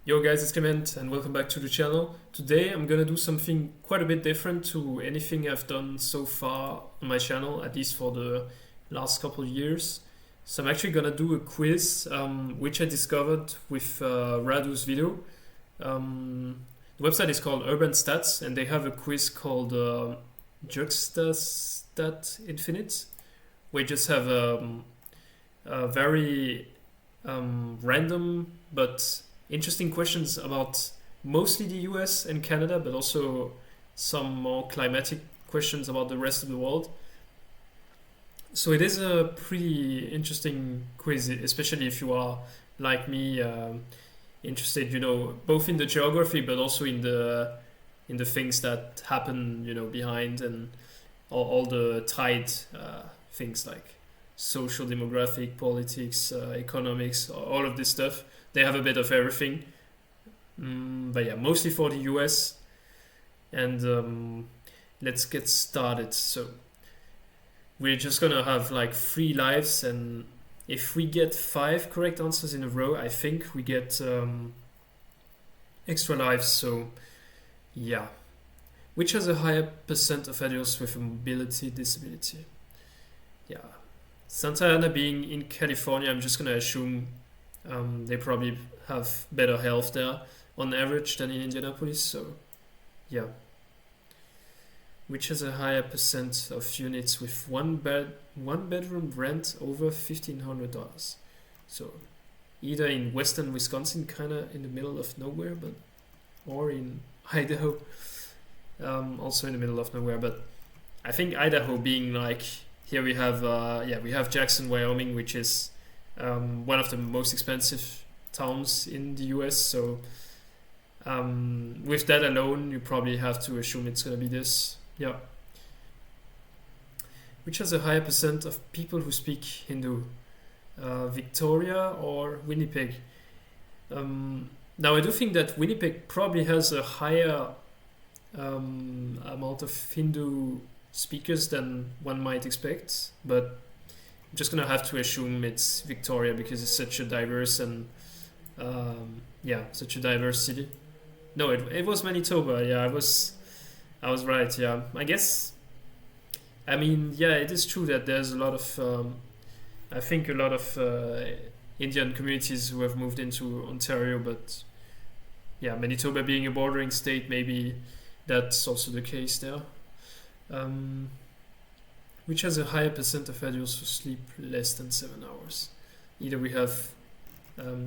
Yo guys, it's Clement and welcome back to the channel. Today I'm gonna do something quite a bit different to anything I've done so far on my channel, at least for the last couple of years. So I'm actually gonna do a quiz, which I discovered with Radu's video. The website is called Urbanstat and they have a quiz called GeoClement Infinite, where you just have a very random but interesting questions about mostly the US and Canada, but also some more climatic questions about the rest of the world. So it is a pretty interesting quiz, especially if you are like me, interested, both in the geography, but also in the things that happen, behind and all the tied things like social, demographic, politics, economics, all of this stuff. They have a bit of everything, but yeah, mostly for the US. And let's get started. So we're just gonna have like 3 lives, and if we get 5 correct answers in a row, I think we get extra lives. So yeah, which has a higher percent of adults with a mobility disability? Yeah, Santa Ana being in California, I'm just gonna assume they probably have better health there on average than in Indianapolis. So yeah, which has a higher percent of units with one bedroom rent over $1,500. So either in western Wisconsin, kind of in the middle of nowhere, but or in Idaho, also in the middle of nowhere. But I think Idaho being like, here we have we have Jackson, Wyoming, which is one of the most expensive towns in the US. So with that alone, you probably have to assume it's gonna be this. Yeah. Which has a higher percent of people who speak Hindu? Victoria or Winnipeg? Now I do think that Winnipeg probably has a higher amount of Hindu speakers than one might expect, but I'm just gonna have to assume it's Victoria because it's such a diverse and such a diverse city. No, it was Manitoba. Yeah, I was right. Yeah, I guess. I mean, yeah, it is true that there's a lot of I think a lot of Indian communities who have moved into Ontario, but yeah, Manitoba being a bordering state, maybe that's also the case there. Which has a higher percent of adults who sleep less than 7 hours. Either we have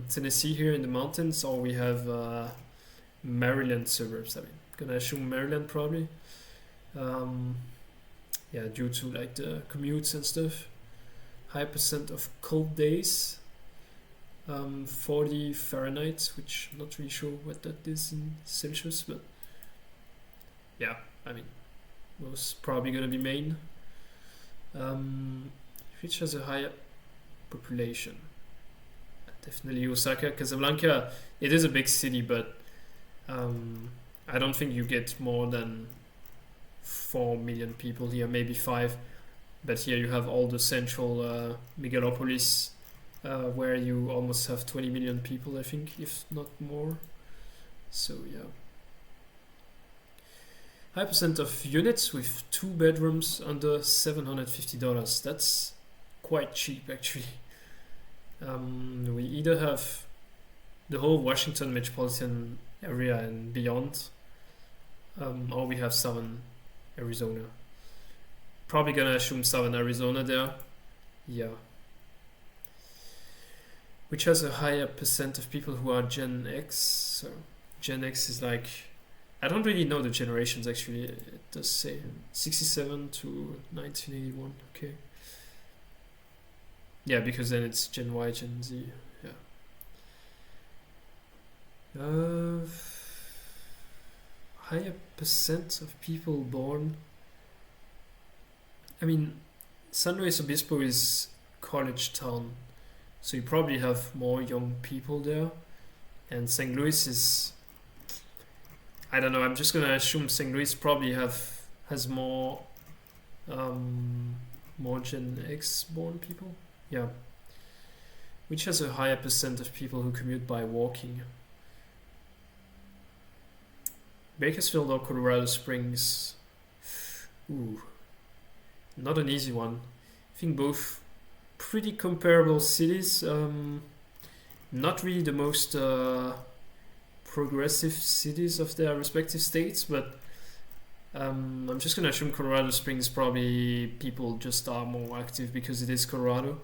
Tennessee here in the mountains, or we have Maryland suburbs. I mean, gonna assume Maryland probably. Due to like the commutes and stuff. High percent of cold days. 40 Fahrenheit, which I'm not really sure what that is in Celsius, but yeah, I mean, most probably gonna be Maine. Which has a higher population? Definitely Osaka. Casablanca, it is a big city, but I don't think you get more than 4 million people here, maybe 5. But here you have all the central megalopolis, where you almost have 20 million people, I think, if not more. So yeah. High percent of units with 2 bedrooms under $750. That's quite cheap, actually. We either have the whole Washington metropolitan area and beyond, or we have Southern Arizona. Probably gonna assume Southern Arizona there. Yeah. Which has a higher percent of people who are Gen X. So Gen X is like, I don't really know the generations actually. It does say 67 to 1981. Okay. Yeah, because then it's Gen Y, Gen Z. Yeah. Higher percent of people born. I mean, San Luis Obispo is college town, so you probably have more young people there. And St. Louis is, I don't know. I'm just gonna assume St. Louis probably has more Gen X born people. Yeah. Which has a higher percent of people who commute by walking? Bakersfield or Colorado Springs? Ooh, not an easy one. I think both pretty comparable cities. Not really the most progressive cities of their respective states, but I'm just gonna assume Colorado Springs probably people just are more active because it is Colorado.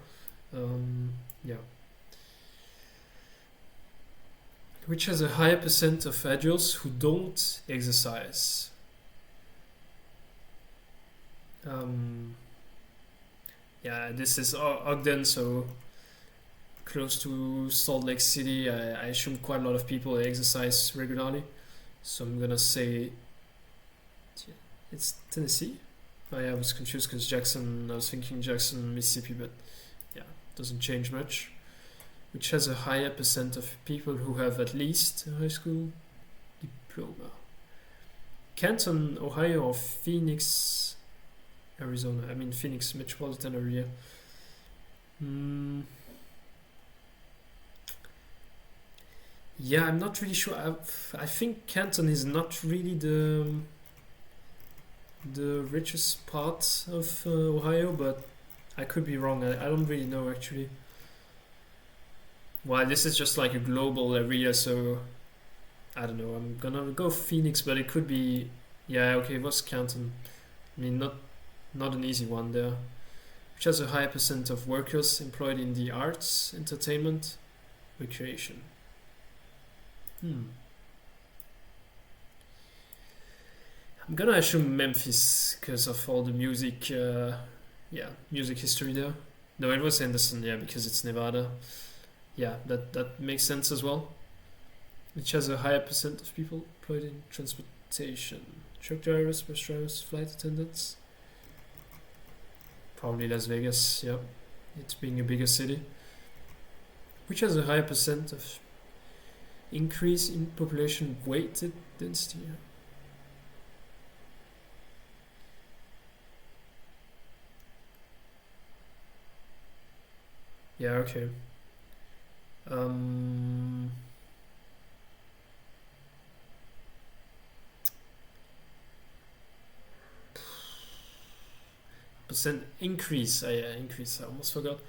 Yeah. Which has a higher percent of adults who don't exercise? Yeah, this is Ogden, so close to Salt Lake City. I assume quite a lot of people exercise regularly, so I'm gonna say it's Tennessee. I was confused because Jackson. I was thinking Jackson, Mississippi, but yeah, doesn't change much. Which has a higher percent of people who have at least a high school diploma? Canton, Ohio, or Phoenix, Arizona? I mean Phoenix metropolitan area. Yeah, I'm not really sure. I think Canton is not really the richest part of Ohio, but I could be wrong. I don't really know actually. Well, this is just like a global area, so I don't know. I'm gonna go Phoenix, but it could be. Yeah, okay, it was Canton. I mean, not an easy one there. Which has a higher percent of workers employed in the arts, entertainment, recreation. I'm gonna assume Memphis because of all the music. Music history there. No, it was Henderson. Yeah, because it's Nevada. Yeah, that makes sense as well. Which has a higher percent of people employed in transportation. Truck drivers, bus drivers, flight attendants. Probably Las Vegas, yeah. It's being a bigger city. Which has a higher percent of increase in population weighted density. Yeah, okay. Percent increase. Increase. I almost forgot.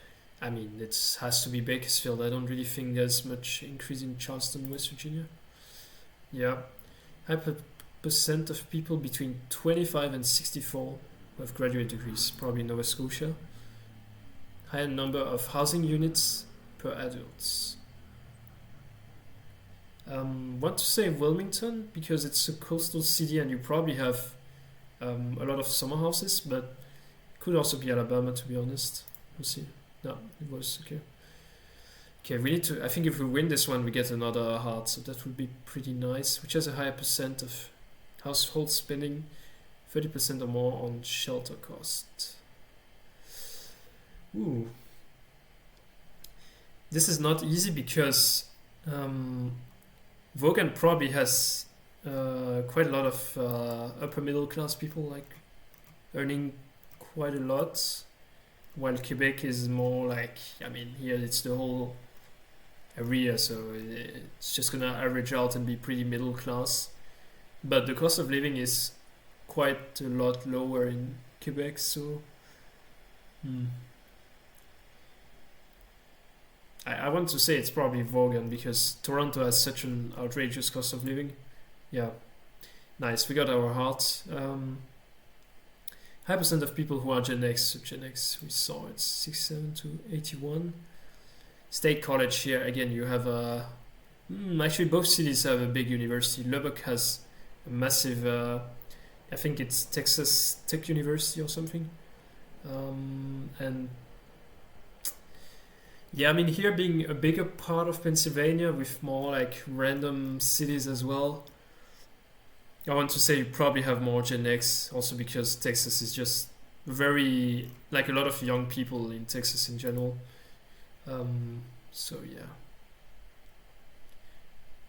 I mean, it has to be Bakersfield. I don't really think there's much increase in Charleston, West Virginia. Yeah, high percent of people between 25 and 64 who have graduate degrees. Probably Nova Scotia. Higher number of housing units per adults. Want to say Wilmington because it's a coastal city and you probably have a lot of summer houses, but it could also be Alabama to be honest. We'll see. No, it was okay. Okay, we need to. I think if we win this one, we get another heart, so that would be pretty nice. Which has a higher percent of household spending, 30% or more on shelter cost. Ooh, this is not easy because Vaughan probably has quite a lot of upper middle class people like earning quite a lot, while Quebec is more like, I mean, here it's the whole area, so it's just gonna average out and be pretty middle class. But the cost of living is quite a lot lower in Quebec, so I want to say it's probably Vaughan because Toronto has such an outrageous cost of living. Yeah, nice. We got our heart. High percent of people who are Gen X. So Gen X, we saw it's 67 to 81. State College here again. You have a. Actually, both cities have a big university. Lubbock has a massive. I think it's Texas Tech University or something. And yeah, I mean here being a bigger part of Pennsylvania with more like random cities as well. I want to say you probably have more Gen X also because Texas is just very like a lot of young people in Texas in general. So yeah,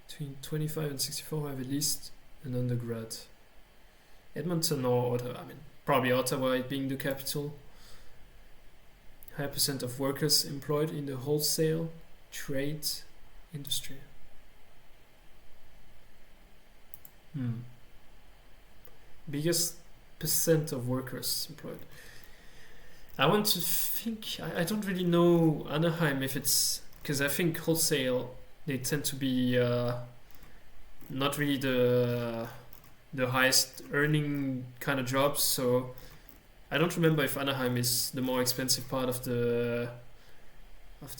between 25 and 64 have at least an undergrad. Edmonton or Ottawa, I mean probably Ottawa being the capital. High percent of workers employed in the wholesale trade industry. biggest percent of workers employed. I want to think. I don't really know Anaheim if it's because I think wholesale they tend to be not really the highest earning kind of jobs. So I don't remember if Anaheim is the more expensive part of the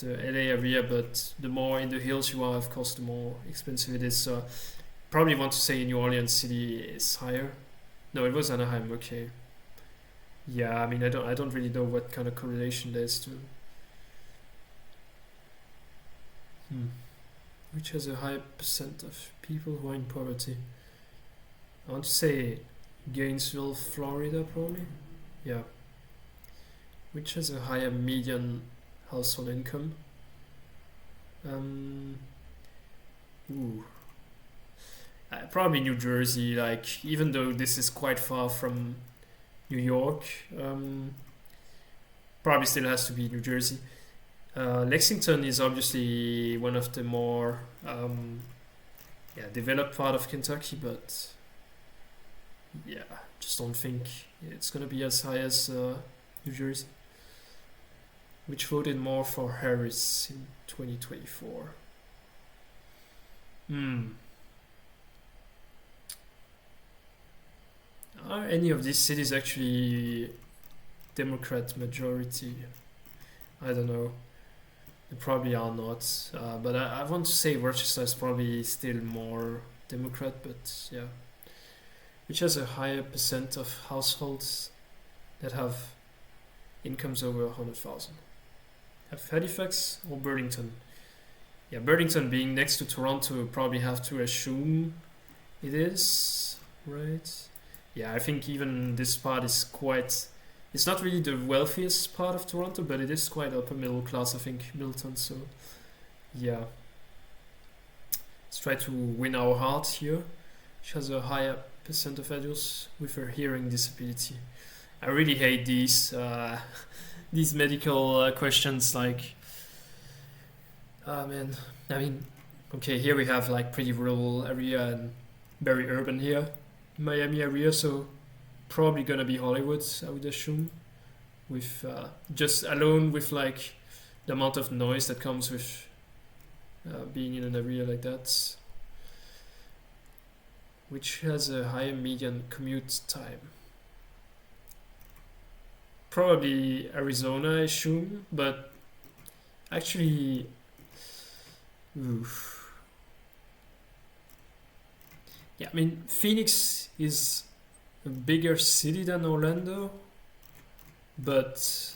LA area, but the more in the hills you are, of course, the more expensive it is. So probably want to say New Orleans City is higher. No, it was Anaheim. Okay. Yeah, I mean, I don't really know what kind of correlation there is to. Which has a higher percent of people who are in poverty. I want to say Gainesville, Florida, probably. Yeah. Which has a higher median household income. Ooh. Probably New Jersey, like, even though this is quite far from New York, probably still has to be New Jersey. Lexington is obviously one of the more developed part of Kentucky, but yeah, just don't think it's gonna be as high as New Jersey, which voted more for Harris in 2024. Are any of these cities actually Democrat majority? I don't know. They probably are not. But I want to say Rochester is probably still more Democrat, but yeah. Which has a higher percent of households that have incomes over 100,000. Have Halifax or Burlington? Yeah, Burlington being next to Toronto, probably have to assume it is, right? Yeah, I think even this part is quite. It's not really the wealthiest part of Toronto, but it is quite upper middle class, I think, Milton. So, yeah. Let's try to win our heart here. She has a higher percent of adults with a hearing disability. I really hate these these medical questions. Like, man. I mean, okay, here we have like pretty rural area and very urban here, Miami area. So probably gonna be Hollywood, I would assume, with just alone with like the amount of noise that comes with being in an area like that, which has a higher median commute time. Probably Arizona, I assume, but actually, oof. Yeah, I mean, Phoenix is a bigger city than Orlando, but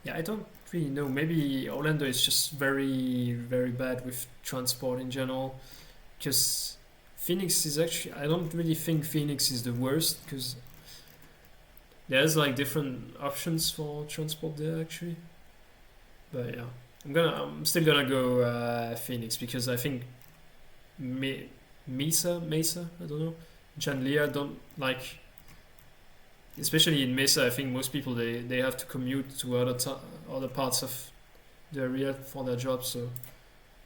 yeah, I don't really know. Maybe Orlando is just very, very bad with transport in general, because Phoenix is actually, I don't really think Phoenix is the worst, because there's like different options for transport there actually. But yeah, I'm still gonna go Phoenix, because I think Mesa, I don't know. Chandler don't like, especially in Mesa. I think most people they have to commute to other parts of the area for their job. So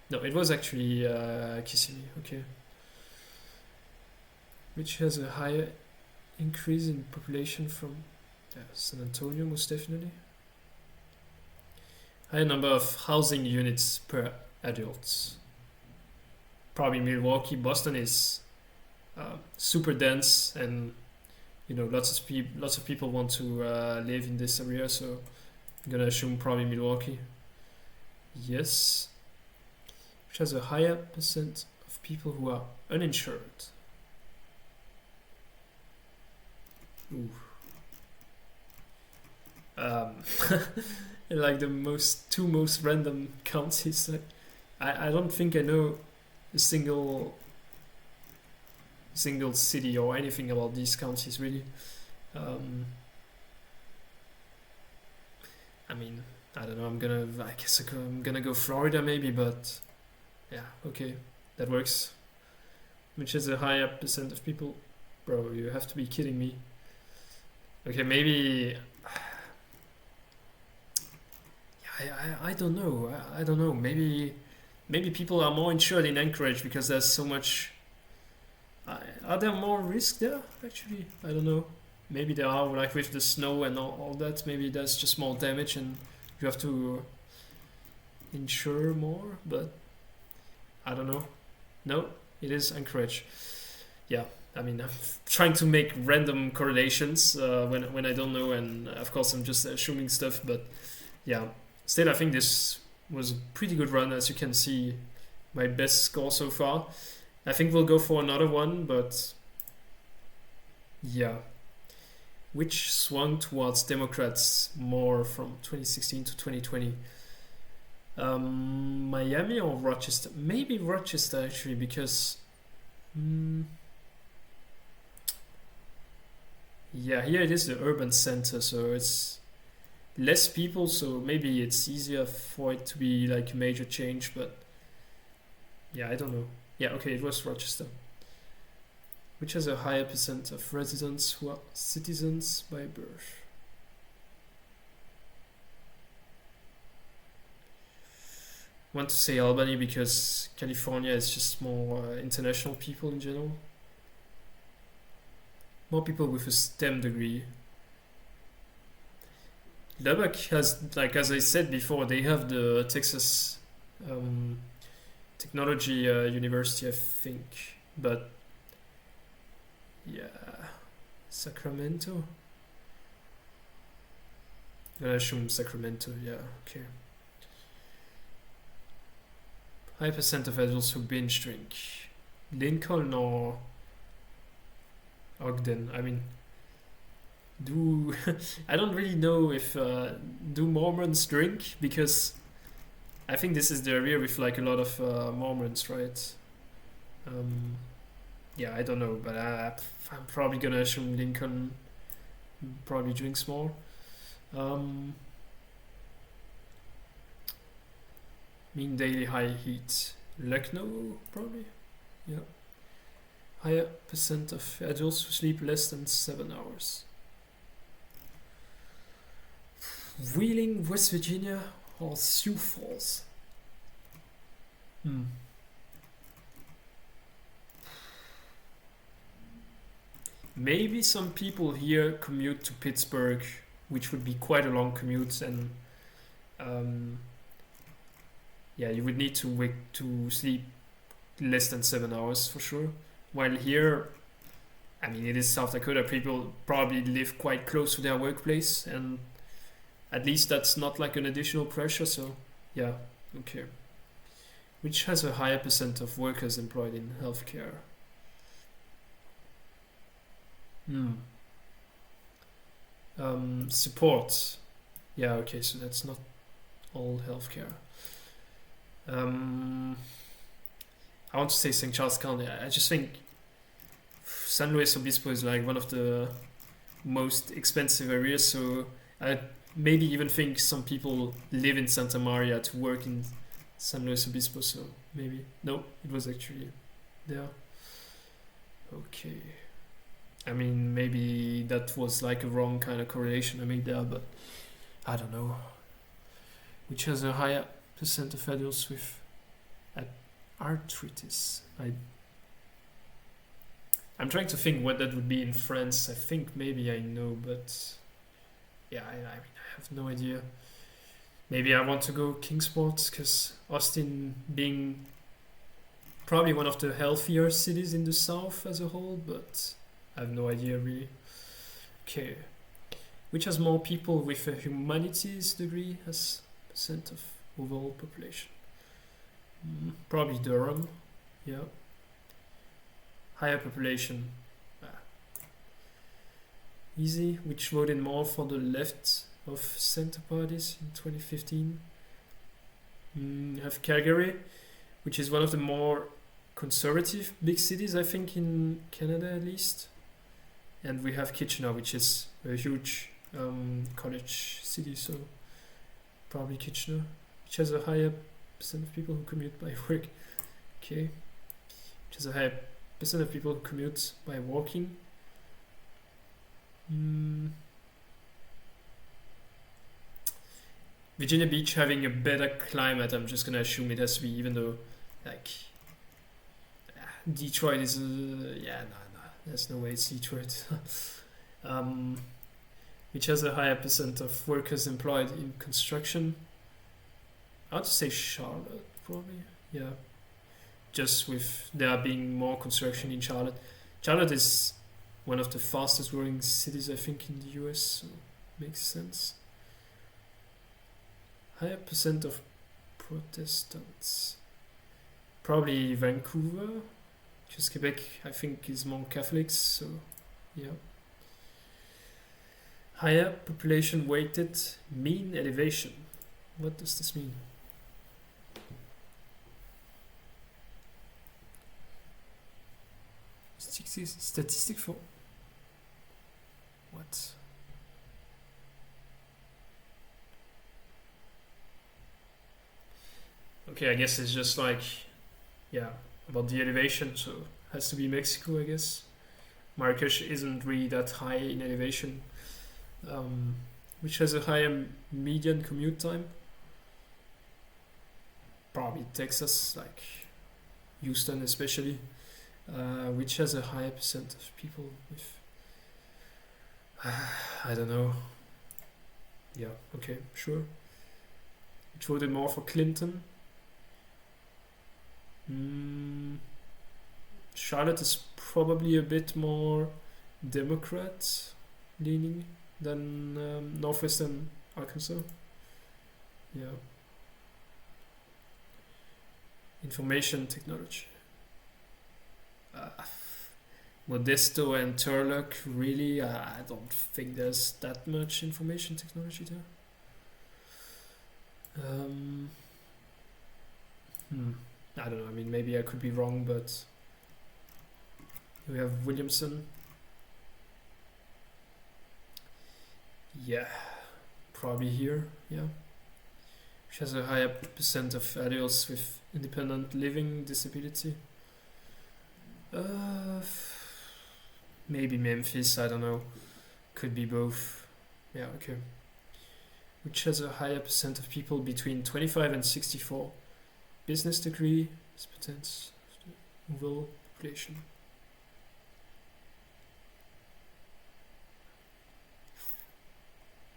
no, it was actually Kissimmee. Okay, which has a higher increase in population from San Antonio, most definitely. Higher number of housing units per adults. Probably Milwaukee. Boston is super dense, and lots of people want to live in this area. So I'm gonna assume probably Milwaukee. Yes, which has a higher percent of people who are uninsured. Ooh. Like the two most random counties. I don't think I know a single city or anything about these counties really. I mean, I don't know. I guess I'm gonna go Florida maybe, but yeah, okay, that works. Which is a higher percent of people. Bro, you have to be kidding me. Okay, maybe. I don't know. I don't know. Maybe people are more insured in Anchorage because there's so much Are there more risks there? Actually, I don't know. Maybe there are, like with the snow and all that. Maybe there's just more damage and you have to insure more. But I don't know. No, it is Anchorage. Yeah, I mean, I'm trying to make random correlations when I don't know, and of course I'm just assuming stuff. But yeah, still I think this was a pretty good run, as you can see. My best score so far. I think we'll go for another one, but yeah. Which swung towards Democrats more from 2016 to 2020? Miami or Rochester? Maybe Rochester actually, because yeah, here it is the urban center, so it's less people, so maybe it's easier for it to be like a major change, but yeah, I don't know. Yeah, okay, it was Rochester. Which has a higher percent of residents who are citizens by birth? I want to say Albany because California is just more international people in general. More people with a STEM degree. Lubbock has, like as I said before, they have the Texas Technology University, I think. But yeah, Sacramento. I assume Sacramento. Yeah, okay. High percent of adults who binge drink. Lincoln or Ogden? I mean, do I don't really know if do Mormons drink, because I think this is the area with like a lot of Mormons, right? Yeah, I don't know, but I'm probably gonna assume Lincoln probably drinks more. Mean daily high heat. Lucknow, probably. Yeah. Higher percent of adults who sleep less than 7 hours. Wheeling, West Virginia, or Sioux Falls? Maybe some people here commute to Pittsburgh, which would be quite a long commute, and yeah, you would need to sleep less than 7 hours for sure. While here, I mean, it is South Dakota. People probably live quite close to their workplace, and at least that's not like an additional pressure. So yeah, okay. Which has a higher percent of workers employed in healthcare? Support. Yeah, okay, so that's not all healthcare. I want to say St. Charles County. I just think San Luis Obispo is like one of the most expensive areas, so I maybe even think some people live in Santa Maria to work in San Luis Obispo, so maybe. No, it was actually there. Okay. I mean, maybe that was like a wrong kind of correlation I made there, but I don't know. Which has a higher percent of adults with arthritis? I'm trying to think what that would be in France. I think maybe I know, but yeah, I mean, I have no idea. Maybe I want to go Kingsport, because Austin being probably one of the healthier cities in the South as a whole, but I have no idea really. Okay. Which has more people with a humanities degree as percent of overall population? Probably Durham. Yeah. Higher population. Easy. Which voted more for the left of center parties in 2015? You have Calgary, which is one of the more conservative big cities, I think, in Canada at least. And we have Kitchener, which is a huge college city, so probably Kitchener, which has a higher percent of people who commute by work. Okay. Which has a higher percent of people who commute by walking. Virginia Beach having a better climate, I'm just gonna assume it has to be, even though like Detroit is yeah, no, there's no way it's Detroit. um, which has a higher percent of workers employed in construction. I would say Charlotte, probably. Yeah, just with there being more construction in Charlotte. Charlotte is one of the fastest growing cities, I think, in the US, so makes sense. Higher percent of Protestants. Probably Vancouver, because Quebec, I think, is more Catholics, so yeah. Higher population weighted mean elevation. What does this mean? Statistic for what? Okay, I guess it's just like, yeah, about the elevation, so has to be Mexico, I guess. Marrakesh isn't really that high in elevation, which has a higher median commute time. Probably Texas, like Houston especially, which has a higher percent of people with, I don't know. Yeah, okay, sure. Which voted more for Clinton. Charlotte is probably a bit more Democrat leaning than northwestern Arkansas. Yeah. Information technology. Modesto and Turlock, really? I don't think there's that much information technology there. I don't know, I mean, maybe I could be wrong, but we have Williamson. Yeah, probably here, yeah. Which has a higher percent of adults with independent living disability. Maybe Memphis, I don't know. Could be both. Yeah, okay. Which has a higher percent of people between 25 and 64. Business degree, percent rural population.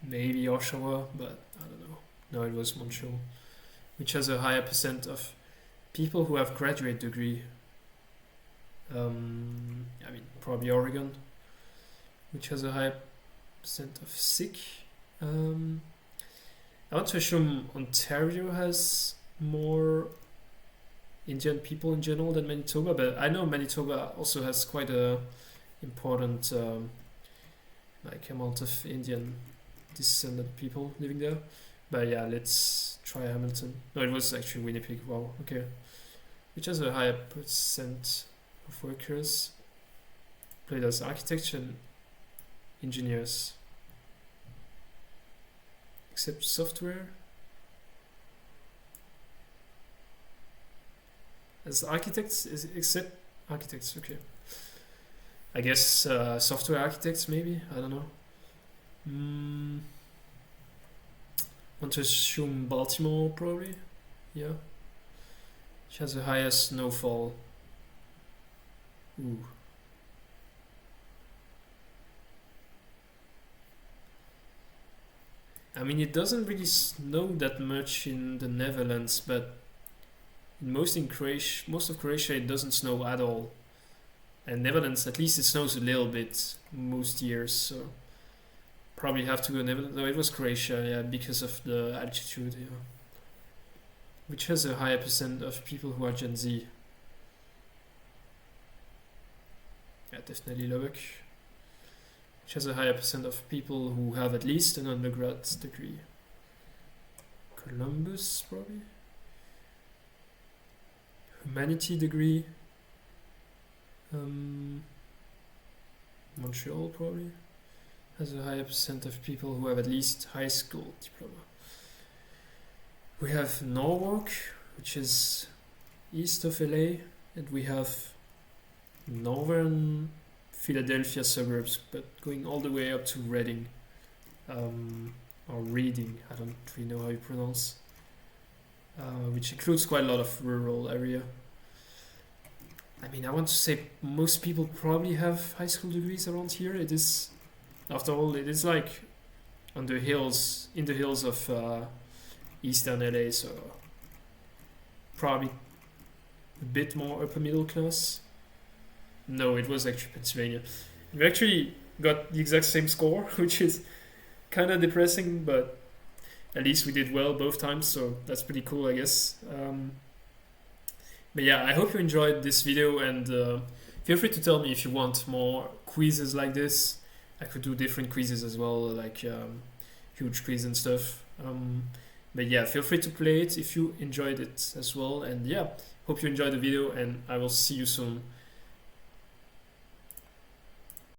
Maybe Oshawa, but I don't know. No, it was Montreal. Which has a higher percent of people who have graduate degree. I mean, probably Oregon, which has a higher percent of Sikh. I want to assume Ontario has more Indian people in general than Manitoba, but I know Manitoba also has quite a important like amount of Indian descendant people living there. But yeah, let's try Hamilton. No, it was actually Winnipeg. Wow, okay. Which has a higher percent of workers employed as architects and engineers. Except software. As architects, except architects, okay. I guess software architects, maybe? I don't know. Want to assume Baltimore, probably? Yeah. Which has the highest snowfall. Ooh. I mean, it doesn't really snow that much in the Netherlands, but most of Croatia it doesn't snow at all. And Netherlands, at least it snows a little bit most years, so probably have to go Netherlands. No, it was Croatia, yeah, because of the altitude, yeah. Which has a higher percent of people who are Gen Z. Yeah, definitely Lubbock. Which has a higher percent of people who have at least an undergrad degree. Columbus, probably. Humanity degree. Montreal, probably. Has a higher percent of people who have at least high school diploma. We have Norwalk, which is east of LA, and we have northern Philadelphia suburbs, but going all the way up to Reading, or Reading, I don't really know how you pronounce, which includes quite a lot of rural area. I mean, I want to say most people probably have high school degrees around here. It is, after all, it is like on the hills, in the hills of Eastern LA, so probably a bit more upper middle class. No, it was actually Pennsylvania. We actually got the exact same score, which is kind of depressing, but at least we did well both times, so that's pretty cool, I guess. But yeah, I hope you enjoyed this video, and feel free to tell me if you want more quizzes like this. I could do different quizzes as well, like huge quiz and stuff. But yeah, feel free to play it if you enjoyed it as well. And yeah, hope you enjoyed the video, and I will see you soon